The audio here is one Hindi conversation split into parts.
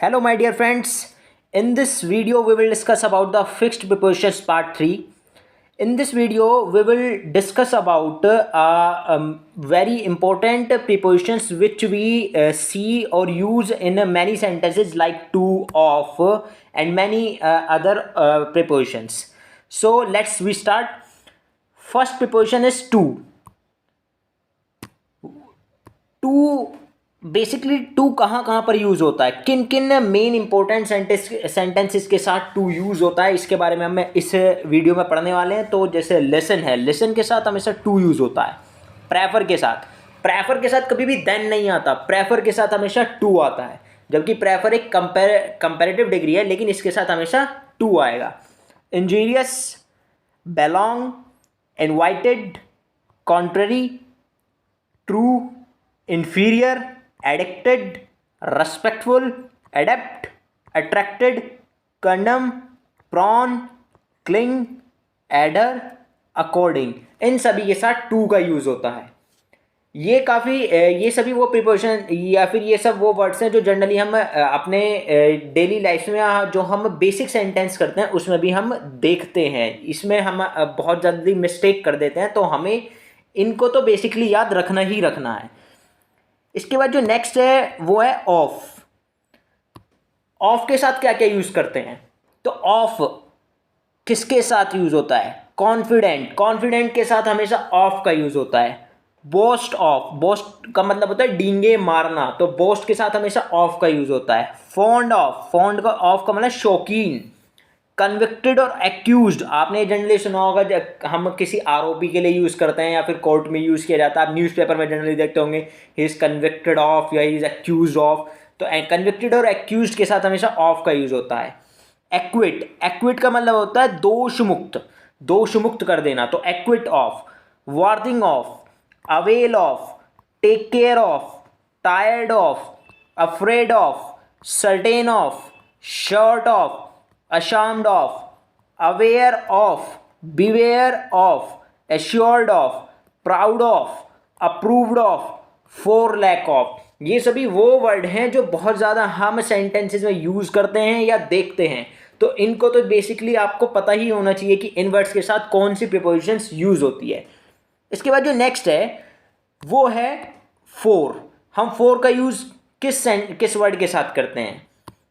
Hello my dear friends, in this video we will discuss about the fixed prepositions part 3. In this video we will discuss about very important prepositions which we see or use in many sentences like to, of and many other prepositions. So we start. First preposition is to. To basically to कहाँ कहाँ पर यूज़ होता है, किन किन मेन इंपॉर्टेंट सेंटेंसेस के साथ टू यूज़ होता है, इसके बारे में हम इस वीडियो में पढ़ने वाले हैं. तो जैसे लेसन है, लेसन के साथ हमेशा टू यूज़ होता है. प्रेफर के साथ कभी भी देन नहीं आता, प्रेफर के साथ हमेशा टू आता है. जबकि प्रेफर एक कंपेरेटिव डिग्री है, लेकिन इसके साथ हमेशा टू आएगा. Injurious, belong, invited, contrary, true, inferior, addicted, respectful, adept, attracted, condemn, prone, cling, adder, according, इन सभी के साथ टू का यूज़ होता है. ये सभी वो प्रिपोजिशन या फिर ये सब वो वर्ड्स हैं जो जनरली हम अपने डेली लाइफ में जो हम बेसिक सेंटेंस करते हैं उसमें भी हम देखते हैं. इसमें हम बहुत जल्दी मिस्टेक कर देते हैं, तो हमें इनको तो बेसिकली याद रखना ही रखना है. इसके बाद जो नेक्स्ट है वो है ऑफ. ऑफ के साथ क्या क्या यूज़ करते हैं, तो ऑफ किसके साथ यूज़ होता है, कॉन्फिडेंट के साथ हमेशा ऑफ का यूज़ होता है. बोस्ट ऑफ, बोस्ट का मतलब होता है डींगे मारना, तो बोस्ट के साथ हमेशा ऑफ का यूज़ होता है. फॉन्ड का ऑफ का मतलब शौकीन. कन्विक्टेड और एक्यूज्ड आपने जनरली सुना होगा, हम किसी आरोपी के लिए यूज़ करते हैं या फिर कोर्ट में यूज़ किया जाता है. आप न्यूज़पेपर में जनरली देखते होंगे ही इज़ कन्विक्टेड ऑफ या ही इज़ एक्यूज्ड ऑफ. तो कन्विक्टेड और एक्यूज्ड के साथ हमेशा ऑफ का यूज़ होता है. एक्विट का मतलब होता है दोष मुक्त कर देना, तो acquit of. Warning of, avail of, take care of, tired of, afraid of, certain of, short of, ashamed of, aware of, beware of, assured of, proud of, approved of, for lack of. ये सभी वो वर्ड हैं जो बहुत ज़्यादा हम सेंटेंसेस में यूज़ करते हैं या देखते हैं. तो इनको तो बेसिकली आपको पता ही होना चाहिए कि इन वर्ड्स के साथ कौन सी प्रीपोजिशंस यूज़ होती है. इसके बाद जो नेक्स्ट है वो है फोर. हम फोर का यूज़ किस वर्ड के साथ करते हैं,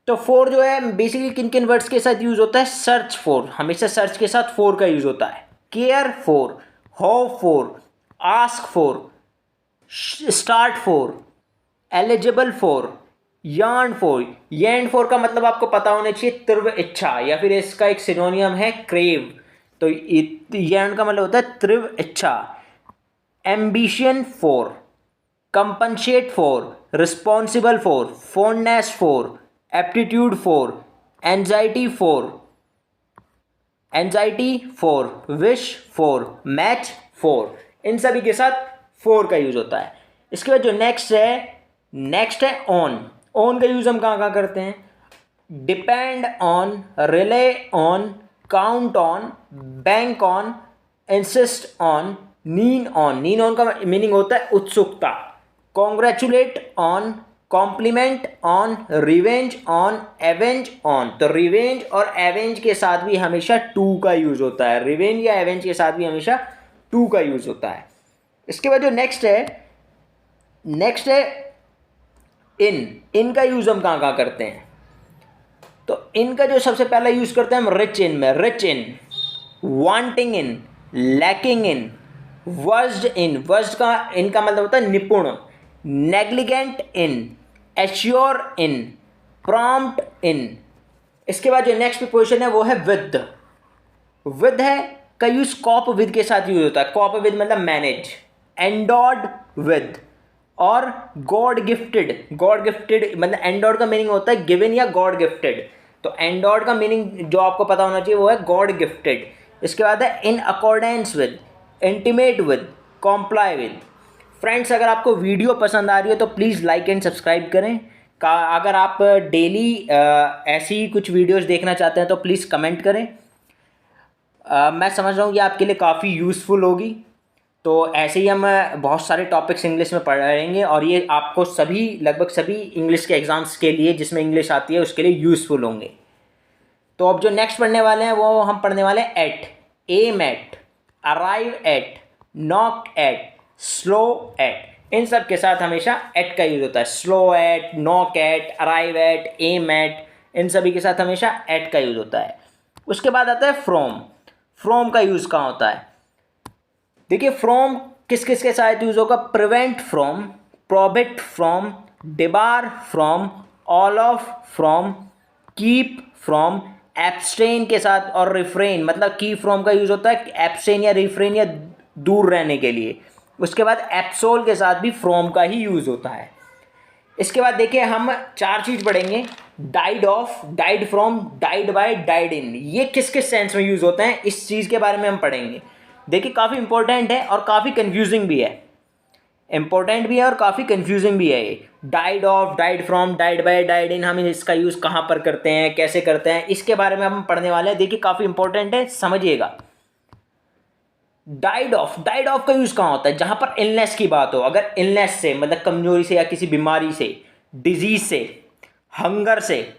तो फोर जो है बेसिकली किन किन वर्ड्स के साथ यूज़ होता है. सर्च फॉर, हमेशा सर्च के साथ फोर का यूज़ होता है. Care for, hope for, ask for, start for, eligible for, yarn for का मतलब आपको पता होना चाहिए तीव्र इच्छा, या फिर इसका एक सिनोनियम है क्रेव. तो यार्न का मतलब होता है तीव्र इच्छा. Ambition for, compensate for, responsible for, fondness for, aptitude for, anxiety for, wish for, match for, इन सभी के साथ फॉर का यूज़ होता है. इसके बाद जो नेक्स्ट है ऑन का यूज़ हम कहाँ कहाँ करते हैं. Depend on, rely on, count on, bank on, insist on, keen on का मीनिंग होता है उत्सुकता. Congratulate on, compliment on, revenge on, avenge on. तो रिवेंज और एवेंज के साथ भी हमेशा टू का यूज़ होता है. रिवेंज या एवेंज के साथ भी हमेशा टू का यूज़ होता है. इसके बाद जो नेक्स्ट है इन का यूज़ हम कहाँ कहाँ करते हैं, तो इनका जो सबसे पहला यूज़ करते हैं हम rich in, wanting in, lacking in, versed का इनका मतलब होता है निपुण. नेग्लिजेंट इन, एश्योर इन, प्रॉम्प्ट इन. इसके बाद जो नेक्स्ट प्रीपोजिशन है वो है विद है का यूज कॉप विद के साथ यूज होता है. कॉप विद मतलब मैनेज. एंडोर्ड विद और गॉड गिफ्टेड मतलब एंडोर्ड का मीनिंग होता है गिवन या गॉड गिफ्टेड. तो एंडोर्ड का मीनिंग जो आपको पता होना चाहिए वो है गॉड गिफ्टेड. इसके बाद है in accordance with, intimate with, comply with. Friends, अगर आपको वीडियो पसंद आ रही है तो प्लीज़ लाइक एंड सब्सक्राइब करें. अगर आप डेली ऐसी कुछ वीडियोस देखना चाहते हैं तो प्लीज़ कमेंट करें. मैं समझ रहा हूँ ये आपके लिए काफ़ी यूज़फुल होगी. तो ऐसे ही हम बहुत सारे टॉपिक्स इंग्लिश में पढ़ेंगे और ये आपको सभी लगभग सभी इंग्लिश के एग्ज़ाम्स के लिए जिसमें इंग्लिश आती है उसके लिए यूज़फुल होंगे। तो अब जो नेक्स्ट पढ़ने वाले हैं वो हम पढ़ने वाले हैं at, aim at, arrive at, knock at, slow at. इन सब के साथ हमेशा एट का यूज़ होता है। Slow at, knock at, arrive at, aim at, इन सभी के साथ हमेशा एट का यूज़ होता है। उसके बाद आता है फ्रॉम। फ्रॉम का यूज़ कहाँ होता है? देखिए फ्रॉम किस किस के साथ यूज़ होगा? Prevent from, prohibit from, debar from, all of from, keep from, abstain के साथ और रिफ्रेन, मतलब कीप फ्रॉम का यूज़ होता है एब्स्टेन या रिफ्रेन या दूर रहने के लिए। उसके बाद एप्सोल के साथ भी फ्रॉम का ही यूज़ होता है। इसके बाद देखिए हम चार चीज़ पढ़ेंगे। Died of, died from, died by, died in, ये किस किस सेंस में यूज़ होते हैं इस चीज़ के बारे में हम पढ़ेंगे। देखिए काफ़ी इंपॉर्टेंट है और काफ़ी कंफ्यूजिंग भी है। इंपॉर्टेंट भी है और काफ़ी कंफ्यूजिंग भी है ये। Died of, died from, died by, died in, हम इसका यूज़ कहाँ पर करते हैं, कैसे करते हैं, इसके बारे में हम पढ़ने वाले हैं। देखिए काफ़ी इंपॉर्टेंट है, समझिएगा। डाइड ऑफ, डाइड ऑफ का यूज़ कहाँ होता है? जहाँ पर इलनेस की बात हो। अगर इलनेस से मतलब कमजोरी से या किसी बीमारी से, डिजीज से, हंगर से,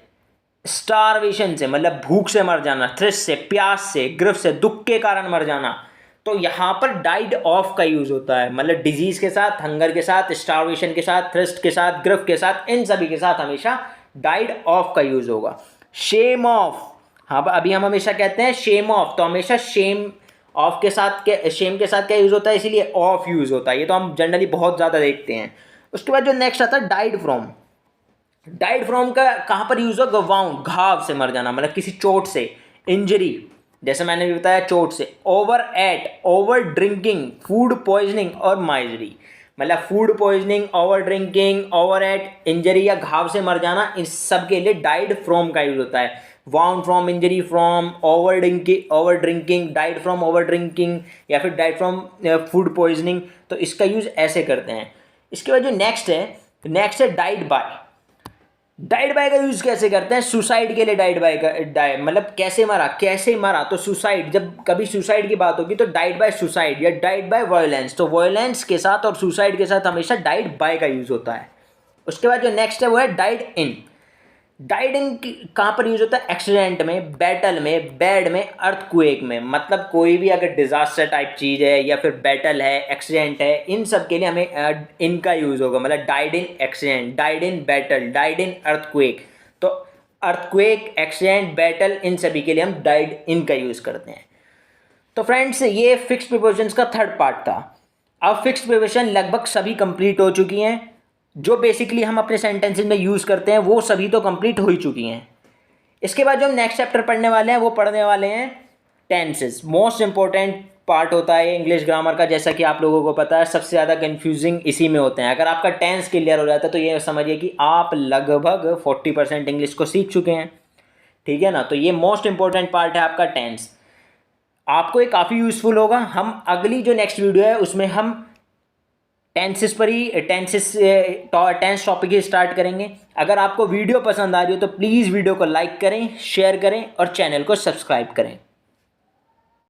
स्टारवेशन से मतलब भूख से मर जाना, थ्रिस्ट से, प्यास से, ग्रिफ से, दुख के कारण मर जाना, तो यहाँ पर डाइड ऑफ का यूज़ होता है। मतलब डिजीज़ के साथ, हंगर के साथ, स्टारवेशन के साथ, थ्रिस्ट के साथ, ग्रिफ के साथ, इन सभी के साथ हमेशा डाइड ऑफ का यूज़ होगा। शेम ऑफ, हाँ अभी हम हमेशा कहते हैं शेम ऑफ, तो हमेशा शेम ऑफ के साथ शेम के साथ क्या यूज़ होता है, इसीलिए ऑफ यूज़ होता है। ये तो हम जनरली बहुत ज़्यादा देखते हैं। उसके बाद जो नेक्स्ट आता है डाइड फ्रॉम। डाइड फ्रॉम का कहाँ पर यूज़ होगा? वाउंड, घाव से मर जाना, मतलब किसी चोट से, इंजरी, जैसे मैंने भी बताया चोट से। Overeat, overdrinking, food poisoning और माइजरी, मतलब food poisoning, overdrinking, overeat, injury या घाव से मर जाना, इस सब के लिए डाइड फ्रॉम का यूज़ होता है। Wound from, injury from, over drinking, died from over drinking, या फिर डाइड फ्रॉम फूड पॉइजनिंग, तो इसका यूज़ ऐसे करते हैं। इसके बाद जो नेक्स्ट है डाइड बाय। डाइड बाय का यूज़ कैसे करते हैं? सुसाइड के लिए डाइड बाय का मतलब कैसे मरा, तो सुसाइड, जब कभी सुसाइड की बात होगी तो डाइड बाय सुसाइड या डाइड बाय वायलेंस, तो वायलेंस के साथ और सुसाइड के साथ हमेशा डाइड बाय का यूज़ होता है। उसके बाद जो नेक्स्ट है वो है डाइड इन। डाइड इन कहाँ पर यूज होता है? एक्सीडेंट में, बैटल में, बैड में, अर्थक्वेक में, मतलब कोई भी अगर डिजास्टर टाइप चीज़ है या फिर बैटल है, एक्सीडेंट है, इन सब के लिए हमें इनका यूज़ होगा। मतलब died in accident, died in battle, died in earthquake, तो अर्थक्वेक, एक्सीडेंट, बैटल, इन सभी के लिए हम डाइड इन का यूज़ करते हैं। तो फ्रेंड्स ये फिक्स्ड प्रीपोजिशंस का थर्ड पार्ट था। अब फिक्स्ड प्रीपोजिशन लगभग सभी कंप्लीट हो चुकी हैं। जो बेसिकली हम अपने सेंटेंसेस में यूज़ करते हैं वो सभी तो कंप्लीट हो ही चुकी हैं। इसके बाद जो हम नेक्स्ट चैप्टर पढ़ने वाले हैं वो पढ़ने वाले हैं टेंसेस। मोस्ट इंपॉर्टेंट पार्ट होता है इंग्लिश ग्रामर का, जैसा कि आप लोगों को पता है सबसे ज़्यादा कन्फ्यूजिंग इसी में होते हैं। अगर आपका टेंस क्लियर हो जाता है तो ये समझिए कि आप लगभग 40% इंग्लिश को सीख चुके हैं, ठीक है ना। तो ये मोस्ट इंपॉर्टेंट पार्ट है आपका टेंस, आपको ये काफ़ी यूज़फुल होगा। हम अगली जो नेक्स्ट वीडियो है उसमें हम टेंस टॉपिक ही स्टार्ट करेंगे। अगर आपको वीडियो पसंद आ रही हो तो प्लीज़ वीडियो को लाइक करें, शेयर करें और चैनल को सब्सक्राइब करें।